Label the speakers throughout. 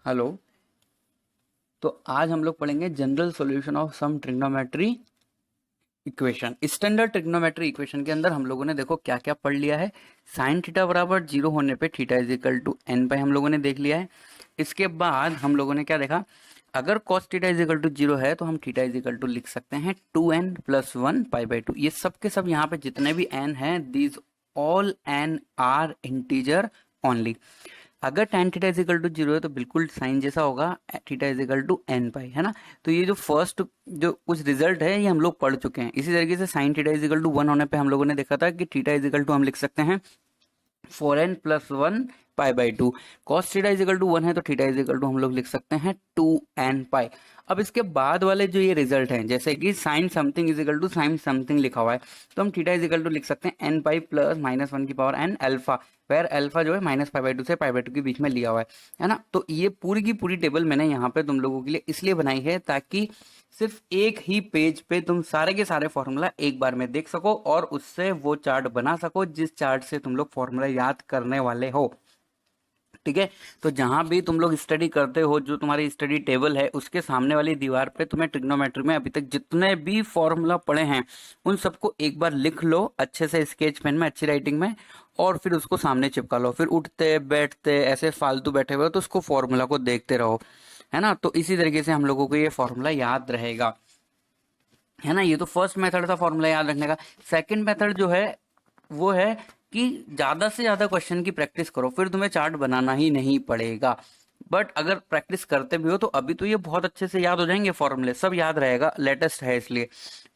Speaker 1: Hello. तो आज हम लोग पढ़ेंगे general solution of some trigonometry equation. Standard trigonometry equation के अंदर हम लोगों ने देखो क्या क्या पढ़ लिया है। साइन थीटा बराबर 0 होने पे theta is equal to n pi हम लोगों ने देख लिया है। इसके बाद हम लोगों ने क्या देखा, अगर cos theta is equal to 0 है तो हम थीटा इज इक्वल टू लिख सकते हैं 2n प्लस 1 पाई बाई 2। ये सब के सब यहाँ पे जितने भी n हैं, these all n are integer only. अगर tan theta is equal to 0 है तो बिल्कुल साइन जैसा होगा, theta is equal to n pi, है ना। तो ये जो फर्स्ट जो कुछ रिजल्ट है ये हम लोग पढ़ चुके हैं। इसी तरीके से sine theta is equal to 1 होने पे हम लोगों ने देखा था कि थीटा इज इक्वल टू हम लिख सकते हैं 4n plus 1 pi by 2। Cos theta is equal to 1 है तो थीटा इज इक्वल टू हम लोग लिख सकते हैं 2n पाई। अब इसके बाद वाले जो ये रिजल्ट हैं, जैसे कि sine something is equal to sine something लिखा हुआ है, तो हम थीटा इज इक्वल टू लिख सकते हैं n पाई प्लस माइनस 1 की power n alpha, where alpha जो है माइनस पाई बाई 2 से पाई बाई 2 के बीच में लिया हुआ है ना। तो ये पूरी की पूरी टेबल मैंने यहाँ पे तुम लोगों के लिए इसलिए बनाई है ताकि सिर्फ एक ही पेज पे तुम सारे के सारे फॉर्मूला एक बार में देख सको और उससे वो चार्ट बना सको जिस चार्ट से तुम लोग फॉर्मूला याद करने वाले हो। ठीक है। तो जहां भी तुम लोग स्टडी करते हो, जो तुम्हारी स्टडी टेबल है उसके सामने वाली दीवार पे तुम्हें ट्रिग्नोमेट्री में अभी तक जितने भी फॉर्मूला पढ़े हैं उन सबको एक बार लिख लो अच्छे से स्केच पेन में, अच्छी राइटिंग में, और फिर उसको सामने चिपका लो। फिर उठते बैठते ऐसे फालतू बैठे हुए हो तो उसको फॉर्मूला को देखते रहो, है ना। तो इसी तरीके से हम लोगों को ये फॉर्मूला याद रहेगा, है ना। ये तो फर्स्ट मेथड था फॉर्मूला याद रखने का। सेकंड मेथड जो है वो है कि ज्यादा से ज्यादा क्वेश्चन की प्रैक्टिस करो, फिर तुम्हें चार्ट बनाना ही नहीं पड़ेगा। बट अगर प्रैक्टिस करते भी हो तो अभी तो ये बहुत अच्छे से याद हो जाएंगे, फॉर्मूले सब याद रहेगा, लेटेस्ट है इसलिए।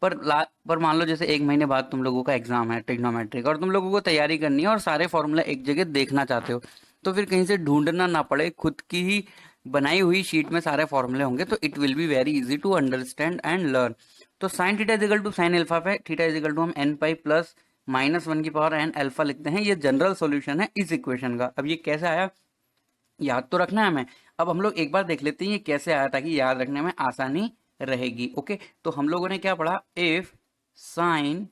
Speaker 1: पर मान लो जैसे एक महीने बाद तुम लोगों का एग्जाम है ट्रिग्नोमेट्री का और तुम लोगों को तैयारी करनी है और सारे फॉर्मूला एक जगह देखना चाहते हो, तो फिर कहीं से ढूंढना ना पड़े, खुद की ही बनाई हुई शीट में सारे फॉर्मूले होंगे, तो it will be very easy to understand and learn. तो sine theta is equal to sine alpha पे थीटा इजिकल टू हम एन पाई प्लस माइनस 1 की पावर एन अल्फा लिखते हैं। ये जनरल सॉल्यूशन है इस इक्वेशन का। अब ये कैसे आया याद तो रखना है हमें। अब हम लोग एक बार देख लेते हैं ये कैसे आया ताकि याद रखने में आसानी रहेगी। ओके, तो हम लोगों ने क्या पढ़ा, if sine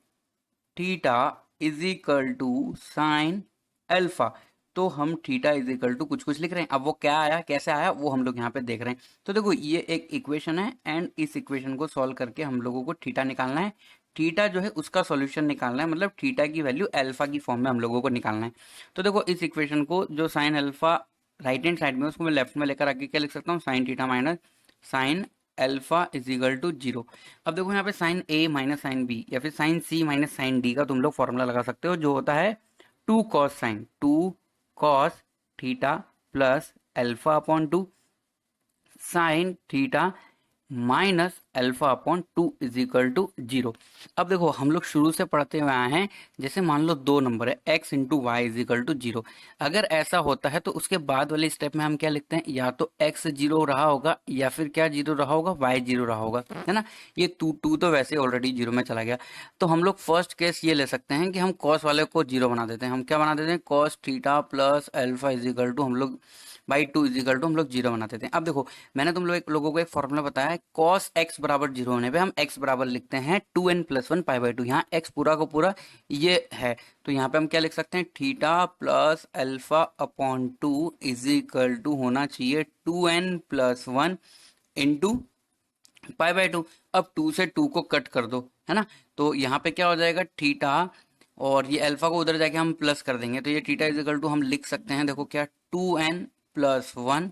Speaker 1: theta is equal to sine alpha, तो हम थीटा इज इक्वल टू कुछ कुछ लिख रहे हैं। अब वो क्या आया कैसे आया वो हम लोग यहाँ पे देख रहे हैं। तो देखो ये एक इक्वेशन है एंड इस इक्वेशन को सॉल्व करके हम लोगों को थीटा निकालना है। थीटा जो है उसका सॉल्यूशन निकालना है, मतलब थीटा की वैल्यू अल्फा की फॉर्म में हम लोगों को निकालना है। तो देखो इस इक्वेशन को जो sine alpha right hand side में उसको मैं लेफ्ट में लेकर आके क्या लिख सकता हूँ, sine theta minus sine alpha is equal to 0। अब देखो यहाँ पे sine A minus sine B या फिर sine C minus sine D का तुम लोग फॉर्मूला लगा सकते हो, जो होता है 2 cos theta plus alpha upon 2 sine theta minus alpha upon 2 is equal to 0। अब देखो हम लोग शुरू से पढ़ते हुए आए हैं, जैसे मान लो दो नंबर है x into y is equal to 0। अगर ऐसा होता है तो उसके बाद वाले स्टेप में हम क्या लिखते हैं, या तो x 0 रहा होगा या फिर क्या 0 रहा होगा, y 0 रहा होगा, है ना। ये टू तो वैसे ऑलरेडी 0 में चला गया। तो हम लोग फर्स्ट केस ये ले सकते हैं कि हम कॉस वाले को 0 बना देते हैं। हम क्या बना देते हैं, cos theta plus alpha is equal to हम लोग बाई 2 इज इक्वल टू हम लोग 0 बना देते हैं। अब देखो मैंने तुम लोगों को एक फॉर्मूला बताया है, cos x बराबर 0 होने पे हम x बराबर लिखते हैं 2n प्लस 1 पाई बाई 2। यहाँ x पूरा को पूरा ये है, तो यहाँ पे हम क्या लिख सकते हैं, theta plus alpha upon 2 is equal to होना चाहिए 2n plus 1 into pi by 2। अब 2 से 2 को कट कर दो, है ना। तो यहाँ पे क्या हो जाएगा, थीटा और ये अल्फा को उधर जाके हम प्लस कर देंगे, तो ये थीटा इज इक्वल टू हम लिख सकते हैं, देखो क्या 2n प्लस 1,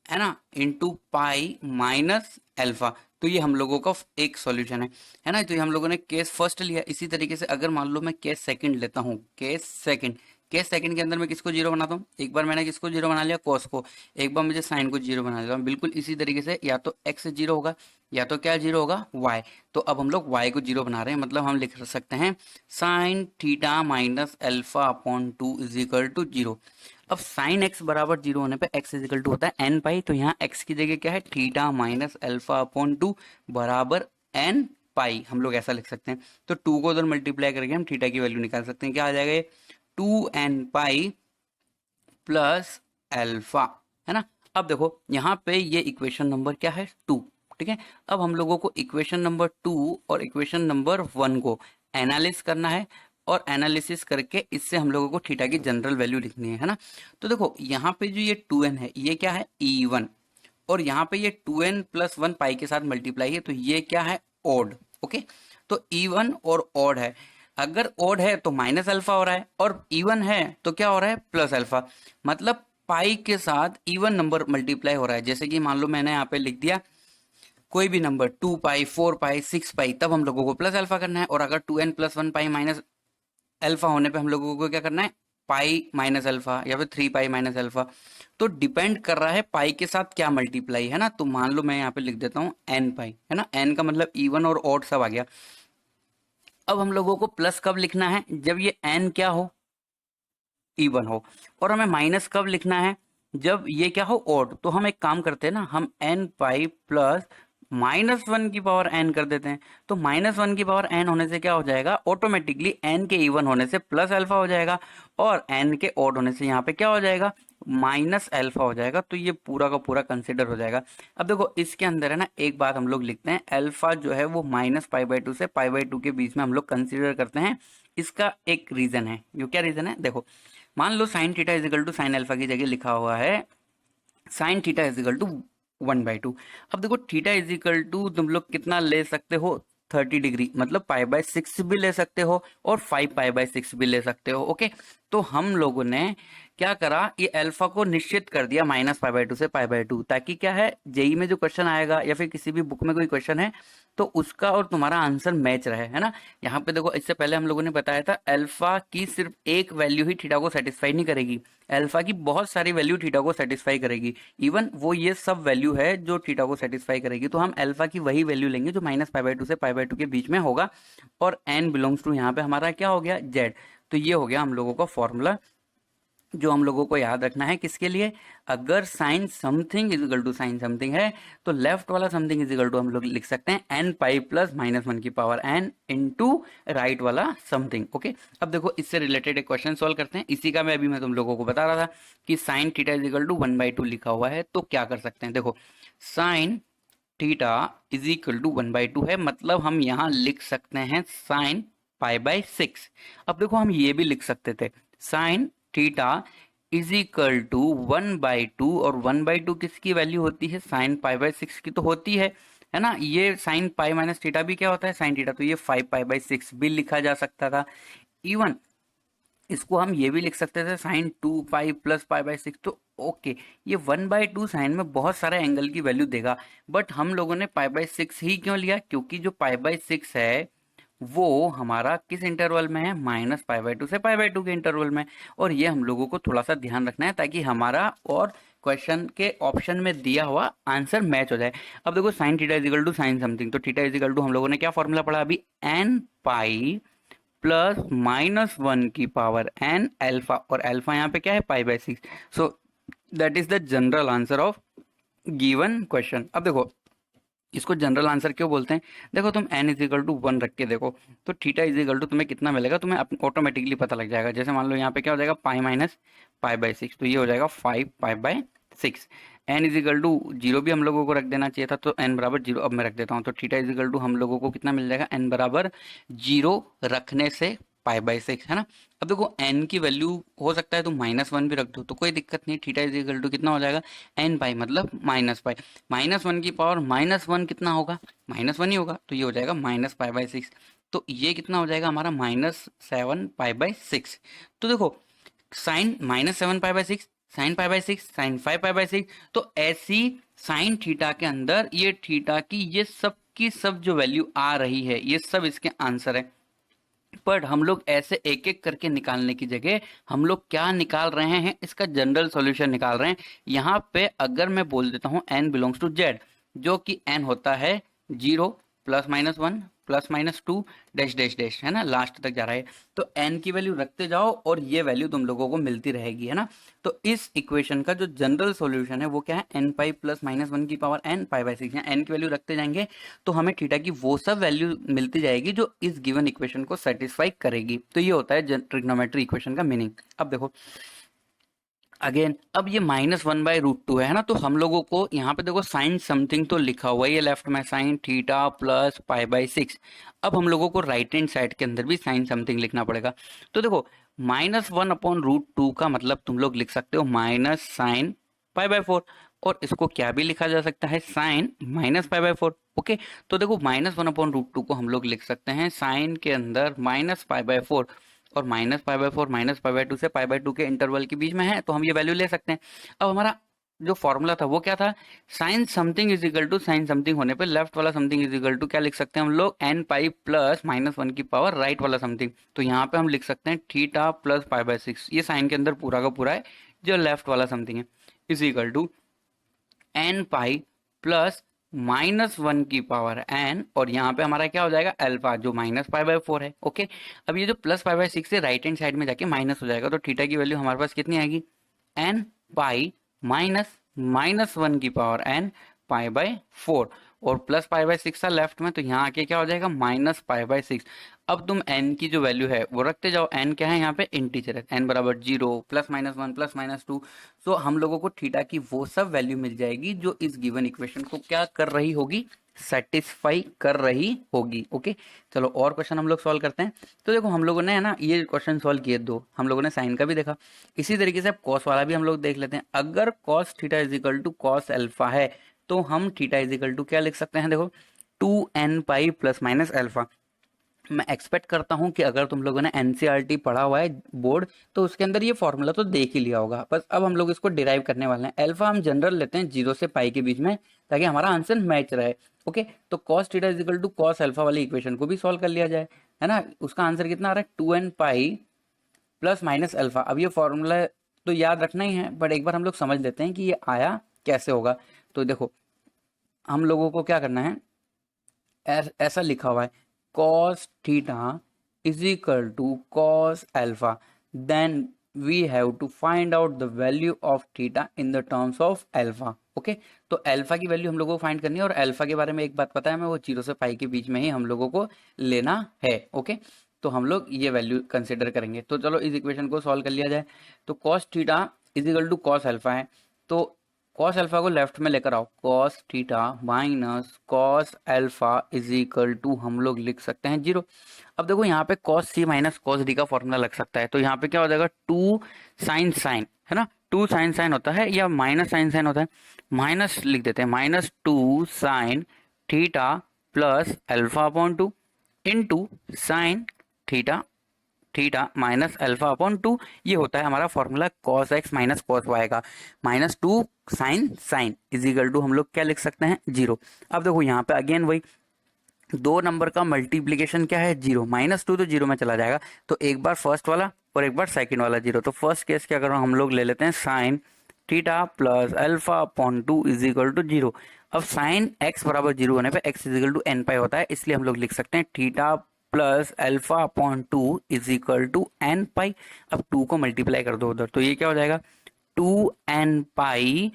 Speaker 1: है ना, इंटू पाई माइनस अल्फा। तो ये हम लोगों का एक सॉल्यूशन है ना। तो ये हम लोगों ने केस फर्स्ट लिया। इसी तरीके से अगर मान लो मैं केस सेकंड लेता हूँ, केस सेकंड के अंदर मैं किसको 0 बनाता हूँ, एक बार मैंने किसको 0 बना लिया, कॉस को, एक बार मुझे साइन को 0 बना लिया। बिल्कुल इसी तरीके से या तो x 0 होगा या तो क्या 0 होगा, y। तो अब हम लोग y को 0 बना रहे हैं, मतलब हम लिख सकते हैं sine theta minus alpha upon 2 is equal to 0। अब साइन x बराबर 0 होने पे x इज इक्वल टू होता है n पाई, तो यहाँ x की जगह क्या है, थीटा माइनस अल्फा अपॉन 2 बराबर n पाई, हम लोग ऐसा लिख सकते हैं। तो 2 को उधर मल्टीप्लाई करके हम थीटा की वैल्यू निकाल सकते हैं, क्या आ जाएगा ये 2n पाई प्लस अल्फा, है ना। अब देखो यहाँ पे ये इक्वेशन नंबर क्या है, 2। ठीक है। अब हम लोगों को इक्वेशन नंबर 2 और इक्वेशन नंबर 1 को एनालिस करना है और एनालिसिस करके इससे हम लोगों को थीटा की जनरल वैल्यू लिखनी है ना। तो देखो यहाँ पे जो ये 2n है ये क्या है E1, और यहाँ पे ये 2n प्लस 1 पाई के साथ मल्टीप्लाई है, तो ये क्या है ओड। ओके, तो E1 और ओड है, अगर ओड है तो माइनस अल्फा हो रहा है, और इवन है तो क्या हो रहा है प्लस अल्फा, मतलब पाई के साथ इवन नंबर मल्टीप्लाई हो रहा है। जैसे कि मान लो मैंने यहाँ पे लिख दिया कोई भी नंबर 2 पाई 4 पाई 6 पाई, तब हम लोगों को प्लस अल्फा करना है, और अगर 2n plus 1 pi minus alpha होने पे हम लोगों को क्या करना है पाई माइनस अल्फा या फिर 3 पाई माइनस अल्फा। तो डिपेंड कर रहा है पाई के साथ क्या मल्टीप्लाई है ना। तो मान लो मैं यहाँ पे लिख देता हूँ n पाई, है ना, n का मतलब इवन और ऑड सब आ गया। अब हम लोगों को प्लस कब लिखना है, जब ये n क्या हो इवन हो, और हमें माइनस कब लिखना है, जब ये क्या हो ऑड। तो हम एक काम करते हैं ना, हम n पाई प्लस -1 की पावर n कर देते हैं। तो -1 की पावर n होने से क्या हो जाएगा, ऑटोमेटिकली n के इवन होने से प्लस अल्फा हो जाएगा, और n के ऑड होने से यहाँ पे क्या हो जाएगा माइनस अल्फा हो जाएगा। तो ये पूरा का पूरा कंसिडर हो जाएगा। अब देखो इसके अंदर है ना एक बात हम लोग लिखते हैं, अल्फा जो है वो -π/2 से π/2 के बीच में हम लोग कंसिडर करते हैं। इसका एक रीजन है, जो क्या रीजन है देखो, मान लो sine theta is equal to sine alpha की जगह लिखा हुआ है sine theta is equal to 1/2। अब देखो थीटा इज इक्वल टू तुम लोग कितना ले सकते हो 30 डिग्री, मतलब π/6 भी ले सकते हो और 5π/6 भी ले सकते हो। ओके, तो हम लोगों ने क्या करा, ये अल्फा को निश्चित कर दिया -π/2 से π/2, ताकि क्या है जेई में जो क्वेश्चन आएगा या फिर किसी भी बुक में कोई क्वेश्चन है तो उसका और तुम्हारा आंसर मैच रहे, है ना। यहाँ पे देखो इससे पहले हम लोगों ने बताया था अल्फा की सिर्फ एक वैल्यू ही थीटा को सेटिस्फाई नहीं करेगी, अल्फा की बहुत सारी वैल्यू थीटा को सेटिस्फाई करेगी। इवन वो ये सब वैल्यू है जो थीटा को सेटिस्फाई करेगी। तो हम अल्फा की वही वैल्यू लेंगे जो -π/2 से π/2 के बीच में होगा, और n बिलोंग्स टू यहाँ पे हमारा क्या हो गया z। तो ये हो गया हम लोगों का फॉर्मूला जो हम लोगों को याद रखना है। किसके लिए, अगर sine something is equal to sine something है तो लेफ्ट वाला समथिंग इज इक्वल टू हम लोग लिख सकते हैं n पाई प्लस -1 की पावर n इंटू राइट वाला समथिंग। ओके, अब देखो इससे रिलेटेड एक क्वेश्चन सॉल्व करते हैं। इसी का मैं तुम लोगों को बता रहा था कि sine theta is equal to 1/2 लिखा हुआ है, तो क्या कर सकते हैं। देखो sine theta is equal to 1/2 है, मतलब हम यहाँ लिख सकते हैं साइन π/6। अब देखो हम ये भी लिख सकते थे sine theta is equal to 1/2, और 1/2 किसकी वैल्यू होती है साइन π/6 की तो होती है ना। ये साइन पाई माइनस थीटा भी क्या होता है साइन थीटा, तो ये 5π/6 भी लिखा जा सकता था। इवन इसको हम ये भी लिख सकते थे साइन 2π प्लस π/6। तो ओके, ये 1/2 साइन में बहुत सारे एंगल की वैल्यू देगा, बट हम लोगों ने π/6 ही क्यों लिया, क्योंकि जो π/6 है वो हमारा किस इंटरवल में है -π/2 से π/2 के इंटरवल में। और ये हम लोगों को थोड़ा सा ध्यान रखना है ताकि हमारा और क्वेश्चन के ऑप्शन में दिया हुआ आंसर मैच हो जाए। अब देखो sine theta is equal to sine something, तो थीटा इज इक्वल टू हम लोगों ने क्या फॉर्मूला पढ़ा अभी, n पाई प्लस -1 की पावर n अल्फा, और अल्फा यहाँ पे क्या है π/6। So that is the general answer of given question. अब देखो इसको जनरल आंसर क्यों बोलते हैं, देखो तुम n इज इक्वल टू 1 रख के देखो तो थीटा इज इक्वल टू तुम्हें कितना मिलेगा, तुम्हें ऑटोमेटिकली पता लग जाएगा। जैसे मान लो यहाँ पे क्या हो जाएगा पाई माइनस π/6, तो ये हो जाएगा 5π/6। n इज इक्वल टू 0 भी हम लोगों को रख देना चाहिए था, तो n बराबर 0 अब मैं रख देता हूँ। तो थीटा इज इक्वल टू हम लोगों को कितना मिल जाएगा, n बराबर 0 रखने से π/6, है ना। अब देखो n की वैल्यू हो सकता है तुम -1 भी रख दो तो कोई दिक्कत नहीं। थीटा इज इक्वल टू कितना हो जाएगा n पाई, मतलब -π, -1 की पावर -1 कितना होगा -1 ही होगा, तो ये हो जाएगा -π/6। तो ये कितना हो जाएगा हमारा -7π/6। तो देखो साइन -7π/6 साइन π/6 साइन 5π/6, तो ऐसी साइन थीटा के अंदर ये थीटा की सब जो वैल्यू आ रही है ये सब इसके आंसर है। पर हम लोग ऐसे एक एक करके निकालने की जगह हम लोग क्या निकाल रहे हैं, इसका जनरल सॉल्यूशन निकाल रहे हैं। यहाँ पे अगर मैं बोल देता हूँ n बिलोंग्स टू z, जो कि n होता है 0 +-1 +-2 डैश डैश डैश, है ना, लास्ट तक जा रहा है। तो n की वैल्यू रखते जाओ और ये वैल्यू तुम लोगों को मिलती रहेगी, है ना। तो इस इक्वेशन का जो जनरल सॉल्यूशन है वो क्या है, n पाई प्लस -1 की पावर n π/6। यहाँ n की वैल्यू रखते जाएंगे तो हमें थीटा की वो सब वैल्यू मिलती जाएगी जो इस गिवन इक्वेशन को सेटिस्फाई करेगी। तो ये होता है ट्रिग्नोमेट्री इक्वेशन का मीनिंग। अब देखो अगेन अब ये -1/√2 है ना, तो हम लोगों को यहाँ पे देखो साइन समथिंग तो लिखा हुआ है ये लेफ्ट में, साइन थीटा प्लस π/6। अब हम लोगों को राइट हैंड साइड के अंदर भी साइन समथिंग लिखना पड़ेगा। तो देखो -1/√2 का मतलब तुम लोग लिख सकते हो माइनस साइन π/4, और इसको क्या भी लिखा जा सकता है, साइन माइनस π/4। ओके, तो देखो -1/√2 को हम लोग लिख सकते हैं साइन के अंदर माइनस π/4, और -π/4 -π/2 से π/2 के इंटरवल के बीच में है, तो हम ये वैल्यू ले सकते हैं। अब हमारा जो फॉर्मूला था वो क्या था, sine something is equal to sine something होने पे लेफ्ट वाला समथिंग इज इक्वल टू क्या लिख सकते हैं हम लोग, n पाई प्लस -1 की पावर राइट वाला समथिंग। तो यहाँ पे हम लिख सकते हैं थीटा प्लस π/6, ये साइन के अंदर पूरा का पूरा है जो लेफ्ट वाला समथिंग है, is equal to n pi plus -1 की पावर n, और यहाँ पे हमारा क्या हो जाएगा अल्फा जो -π/4 है। ओके, अब ये जो प्लस π/6 से राइट हैंड साइड में जाके माइनस हो जाएगा, तो थीटा की वैल्यू हमारे पास कितनी आएगी, n पाई माइनस -1 की पावर n π/4, और प्लस π/6 था लेफ्ट में, तो यहाँ आके क्या हो जाएगा -π/6। अब तुम n की जो वैल्यू है वो रखते जाओ, n क्या है यहाँ पे इंटीजर है, n बराबर 0 +-1 +-2। सो हम लोगों को थीटा की वो सब वैल्यू मिल जाएगी जो इस गिवन इक्वेशन को क्या कर रही होगी, सेटिस्फाई कर रही होगी। ओके, चलो और क्वेश्चन हम लोग सॉल्व करते हैं। तो देखो हम लोगों ने है ना ये क्वेश्चन सॉल्व किए दो, हम लोगों ने साइन का भी देखा, इसी तरीके से अब कॉस वाला भी हम लोग देख लेते हैं। अगर cos theta is equal to cos alpha है, तो हम थीटा इज इक्वल टू क्या लिख सकते हैं, देखो 2n pi plus minus alpha. मैं एक्सपेक्ट करता हूं कि अगर तुम लोगों ने एनसीईआरटी पढ़ा हुआ है बोर्ड, तो उसके अंदर ये फॉर्मूला तो देख ही लिया होगा। बस अब हम लोग इसको डिराइव करने वाले हैं। अल्फा हम जनरल लेते हैं 0 से पाई के बीच में, ताकि हमारा आंसर मैच रहे। ओके, तो cos theta is equal to cos alpha वाली इक्वेशन को भी सॉल्व कर लिया जाए, है ना। उसका आंसर कितना आ रहा है, 2n pi plus minus alpha. अब ये फॉर्मूला तो याद रखना ही है, बट एक बार हम लोग समझ लेते हैं कि ये आया कैसे होगा। तो देखो हम लोगों को क्या करना है, ऐसा लिखा हुआ है cos theta is equal to cos alpha, then we have to find out the value of theta in the terms of alpha. Okay, तो अल्फा की वैल्यू हम लोगों को फाइंड करनी है, और अल्फा के बारे में एक बात पता है हमें, वो 0 से पाई के बीच में ही हम लोगों को लेना है। ओके, तो हम लोग ये वैल्यू कंसिडर करेंगे। तो चलो इस इक्वेशन को सॉल्व कर लिया जाए। तो cos theta is equal to cos alpha है, तो कॉस अल्फा को लेफ्ट में लेकर आओ, cos theta minus cos alpha is equal to हम लोग लिख सकते हैं 0। अब देखो यहाँ पे कॉस सी माइनस कॉस डी का फॉर्मूला लग सकता है, तो यहाँ पे क्या हो जाएगा 2 साइन साइन, है ना, 2 साइन साइन होता है या माइनस साइन साइन होता है, माइनस लिख देते हैं, -2 sine theta plus alpha upon 2 into sine theta theta minus alpha upon 2, ये होता है हमारा formula cos x minus cos y का, -2 sine sine is equal to हम लोग क्या लिख सकते हैं 0। अब देखो यहाँ पे अगेन वही दो नंबर का मल्टीप्लीकेशन क्या है 0, -2 तो 0 में चला जाएगा, तो एक बार फर्स्ट वाला और एक बार सेकंड वाला 0। तो फर्स्ट केस क्या करो हम लोग ले लेते हैं sine theta plus alpha upon 2 is equal to 0। अब साइन x बराबर 0 होने पे x is equal to n pi होता है, इसलिए हम लोग लिख सकते हैं theta plus alpha upon 2 is equal to n pi. अब 2 को मल्टीप्लाई कर दो उधर, तो ये क्या हो जाएगा 2n पाई,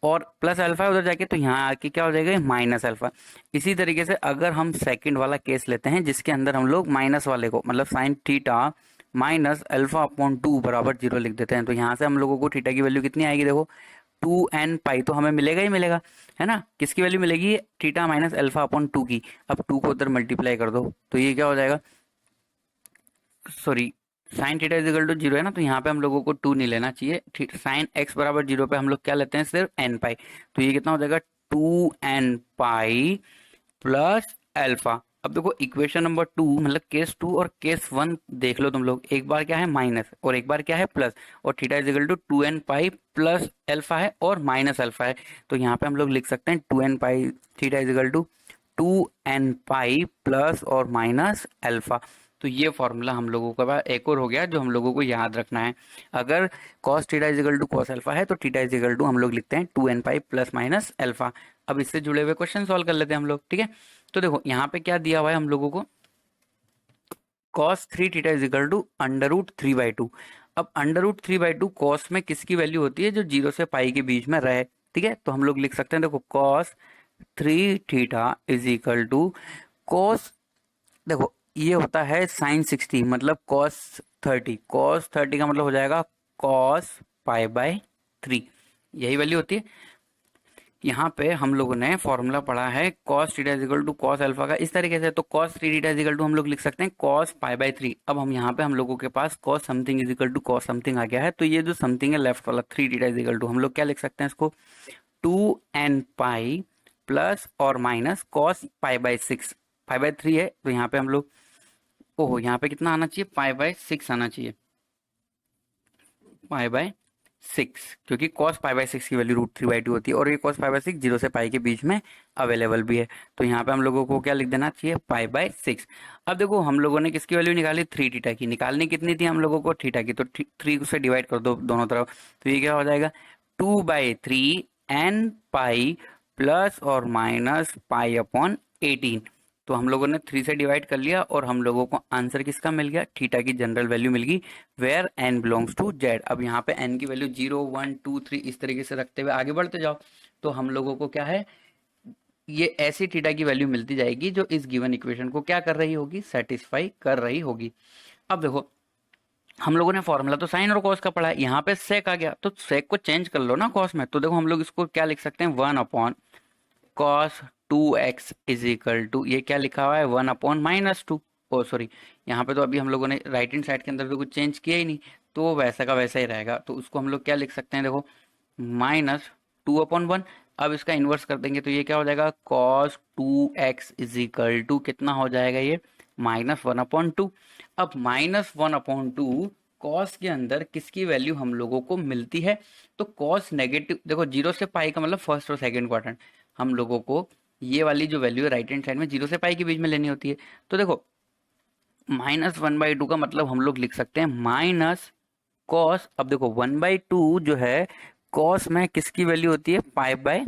Speaker 1: और प्लस अल्फा उधर जाके तो यहाँ आके क्या हो जाएगा माइनस अल्फा। इसी तरीके से अगर हम सेकंड वाला केस लेते हैं जिसके अंदर हम लोग माइनस वाले को मतलब sign theta minus alpha upon 2 बराबर 0 लिख देते हैं, तो यहाँ से हम लोगों को थीटा की वैल्यू कितनी आएगी, देखो 2n पाई तो हमें मिलेगा ही मिलेगा, है ना। किसकी वैल्यू मिलेगी, थीटा माइनस अल्फा अपॉन 2 की। अब 2 को उधर मल्टीप्लाई कर दो, तो ये क्या हो जाएगा, sorry sine theta is equal to 0 है ना, तो यहाँ पे हम लोगों को 2 नहीं लेना चाहिए। साइन x बराबर 0 पे हम लोग क्या लेते हैं, सिर्फ n पाई। तो ये कितना हो जाएगा 2n पाई प्लस अल्फा। अब देखो इक्वेशन नंबर 2 मतलब केस 2 और केस 1 देख लो तुम लोग, एक बार क्या है माइनस और एक बार क्या है प्लस, और theta is equal to 2n pi plus alpha है और माइनस अल्फा है, तो यहाँ पे हम लोग लिख सकते हैं 2n pi theta is equal to 2n pi plus और माइनस अल्फा। तो ये फॉर्मूला हम लोगों का पास एक और हो गया जो हम लोगों को याद रखना है। अगर cos theta is equal to cos alpha है तो थीटा इज इक्वल टू हम लोग लिखते हैं 2n pi plus minus alpha. अब इससे जुड़े हुए क्वेश्चन सॉल्व कर लेते हैं हम लोग, ठीक है। तो देखो यहाँ पे क्या दिया हुआ है हम लोगों को, cos 3 theta is equal to √3/2। अब √3/2 cos में किसकी वैल्यू होती है, जो 0 से पाई के बीच में रहे, ठीक है। तो हम लोग लिख सकते हैं देखो cos 3 theta is equal to cos, देखो ये होता है साइन 60 मतलब cos 30, cos 30 का मतलब हो जाएगा cos π/2, 3, यही वैल्यू होती है। यहाँ पे हम लोगों ने फॉर्मूला पढ़ा है cos theta is equal to cos alpha का इस तरीके से, तो cos 3 theta is equal to हम लोग लिख सकते हैं cos पाई बाई 3। अब हम यहाँ पे हम लोगों के पास cos something is equal to cos something आ गया है, तो ये जो समथिंग है लेफ्ट वाला 3 थीटा इज इक्वल टू हम लोग क्या लिख सकते हैं इसको 2n पाई प्लस और minus cos pi by 6, pi by 3 है तो यहाँ पे हम लोग ओहो यहाँ पे कितना आना चाहिए पाई बाई 6 आना चाहिए, पाई बाई 6, क्योंकि cos पाई बाई 6 की वैल्यू √3/2 होती है और ये cos पाई बाई 6 0 से पाई के बीच में अवेलेबल भी है, तो यहाँ पे हम लोगों को क्या लिख देना चाहिए पाई बाई 6। अब देखो हम लोगों ने किसकी वैल्यू निकाली 3 थीटा की, निकालनी कितनी थी हम लोगों को थीटा की, तो 3 से डिवाइड कर दो दोनों तरफ, तो ये क्या हो जाएगा 2/3 n पाई प्लस और माइनस पाई अपॉन 18। तो हम लोगों ने 3 से डिवाइड कर लिया और हम लोगों को आंसर किसका मिल गया थीटा की जनरल वैल्यू मिल गई where n belongs to z। अब यहाँ पे n की वैल्यू 0 1 2 3 इस तरीके से रखते हुए आगे बढ़ते जाओ, तो हम लोगों को क्या है ये ऐसी थीटा की वैल्यू मिलती जाएगी जो इस गिवन इक्वेशन को क्या कर रही होगी सेटिस्फाई कर रही होगी। अब देखो हम लोगों ने फॉर्मूला तो साइन और कॉस का पढ़ा है, यहाँ पे सेक आ गया तो सेक को चेंज कर लो ना कॉस में, तो देखो हम लोग इसको क्या लिख सकते हैं 1 upon cos 2x is equal to ये क्या लिखा हुआ है 1 अपॉन -2, ओ सॉरी यहाँ पे तो अभी हम लोगों ने राइट हैंड साइड के अंदर तो कुछ चेंज किया ही नहीं, तो वैसा का वैसा ही रहेगा, तो उसको हम लोग क्या लिख सकते हैं देखो -2/1। अब इसका इन्वर्स कर देंगे तो ये क्या हो जाएगा cos 2x is equal to कितना हो जाएगा ये -1/2। अब -1/2 कॉस के अंदर किसकी वैल्यू हम लोगों को मिलती है, तो कॉस नेगेटिव देखो 0 से पाई का मतलब फर्स्ट और सेकंड क्वाड्रेंट, हम लोगों को ये वाली जो वैल्यू है राइट हैंड साइड में 0 से पाई के बीच में लेनी होती है, तो देखो -1/2 का मतलब हम लोग लिख सकते हैं माइनस कॉस। अब देखो 1/2 जो है कॉस में किसकी वैल्यू होती है पाई बाय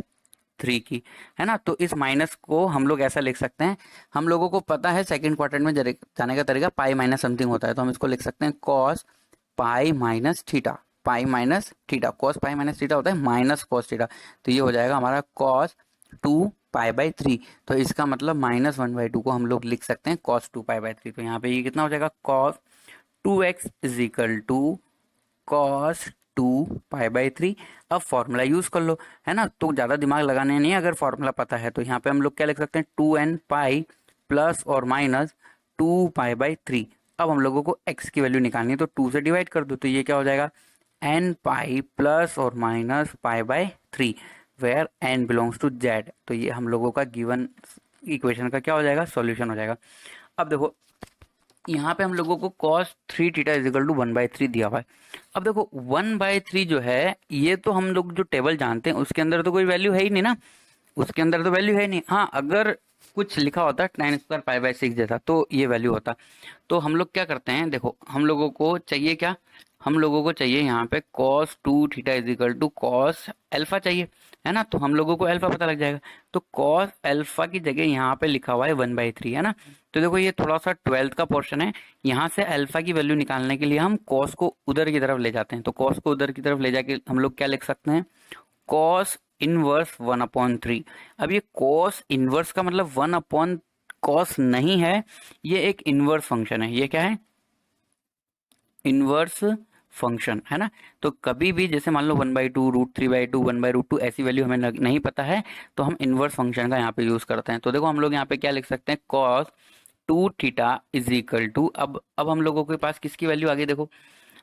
Speaker 1: 3 की, है ना, तो इस माइनस को हम लोग ऐसा लिख सकते हैं, हम लोगों को पता है सेकंड क्वाड्रेंट में जाने का तरीका पाई माइनस समथिंग होता है, तो हम इसको लिख सकते हैं cos pi minus theta, pi minus theta, cos pi minus theta होता है माइनस कॉस थीटा, तो ये हो जाएगा हमारा कॉस 2 पाई बाई 3। तो इसका मतलब -1/2 को हम लोग लिख सकते हैं कॉस 2 पाई बाई 3, तो यहाँ पे ये कितना हो जाएगा cos 2x is equal to cos 2 pi by 3। अब फॉर्मूला यूज कर लो, है ना, तो ज्यादा दिमाग लगाने नहीं, अगर फॉर्मूला पता है तो यहाँ पे हम लोग क्या लिख सकते हैं 2n पाई प्लस और माइनस 2 पाई बाई 3। अब हम लोगों को x की वैल्यू निकालनी है तो 2 से डिवाइड कर दो, तो ये क्या हो जाएगा n पाई प्लस और minus pi by 3 where n belongs to z। तो ये हम लोगों का गिवन इक्वेशन का क्या हो जाएगा सॉल्यूशन हो जाएगा। अब देखो यहाँ पे हम लोगों को cos 3 theta is equal to 1/3 दिया हुआ है। अब देखो 1/3 जो है ये तो हम लोग जो टेबल जानते हैं उसके अंदर तो कोई वैल्यू है ही नहीं ना, उसके अंदर तो वैल्यू है नहीं, हाँ अगर कुछ लिखा होता tan स्क्वायर पाई बाई 6 जैसा तो ये वैल्यू होता। तो हम लोग क्या करते हैं देखो हम लोगों को चाहिए क्या, हम लोगों को चाहिए यहाँ पे cos 2 theta is equal to cos alpha चाहिए, है ना, तो हम लोगों को अल्फा पता लग जाएगा, तो cos अल्फा की जगह यहाँ पे लिखा हुआ है 1/3, है ना, तो देखो ये थोड़ा सा 12th का पोर्शन है, यहाँ से अल्फा की वैल्यू निकालने के लिए हम cos को उधर की तरफ ले जाते हैं, तो cos को उधर की तरफ ले जाके हम लोग क्या लिख सकते हैं cos इनवर्स 1/3। अब ये cos इनवर्स का मतलब 1/cos नहीं है, ये एक इनवर्स फंक्शन है, ये क्या है इनवर्स फंक्शन, है ना, तो कभी भी जैसे मान लो 1/2 √3/2 1/√2 ऐसी वैल्यू हमें नहीं पता है तो हम इनवर्स फंक्शन का यहाँ पे यूज करते हैं। तो देखो हम लोग यहाँ पे क्या लिख सकते हैं cos 2 theta is equal to, अब हम लोगों के पास किसकी वैल्यू आ गई देखो,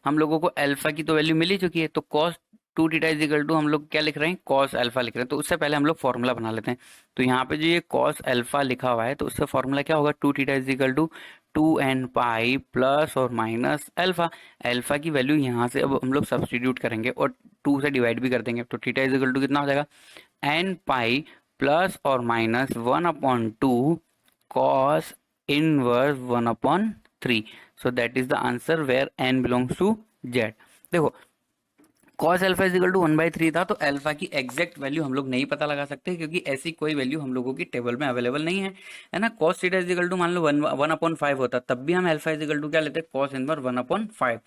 Speaker 1: हम लोगों को अल्फा की तो वैल्यू मिल ही चुकी है, तो cos 2 theta is equal to हम लोग क्या लिख रहे हैं cos अल्फा लिख रहे हैं, तो उससे पहले हम लोग फॉर्मूला बना लेते हैं। तो यहाँ पे जो ये cos अल्फा लिखा हुआ है तो उससे फॉर्मूला क्या होगा 2 theta is equal to 2n pi plus और माइनस अल्फा, अल्फा की वैल्यू यहाँ से अब हम लोग सब्सटीट्यूट करेंगे और 2 से डिवाइड भी कर देंगे, तो थीटा इज इक्वल टू कितना हो जाएगा n पाई प्लस और minus 1/2 cos inverse 1/3। So that is the answer where n belongs to z। देखो cos alpha is equal to 1/3 था, तो अल्फा की एग्जैक्ट वैल्यू हम लोग नहीं पता लगा सकते क्योंकि ऐसी कोई वैल्यू हम लोगों की टेबल में अवेलेबल नहीं है ना। cos theta is equal to मान लो 1/5 होता तब भी हम अल्फा इज इक्वल टू क्या लेते हैं cos इनवर्स 1/5।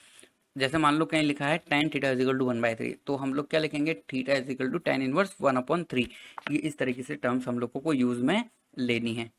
Speaker 1: जैसे मान लो कहीं लिखा है tan theta is equal to 1/3 तो हम लोग क्या लिखेंगे theta is equal to tan inverse 1/3। ये इस तरीके से टर्म्स हम लोगों को यूज में लेनी है।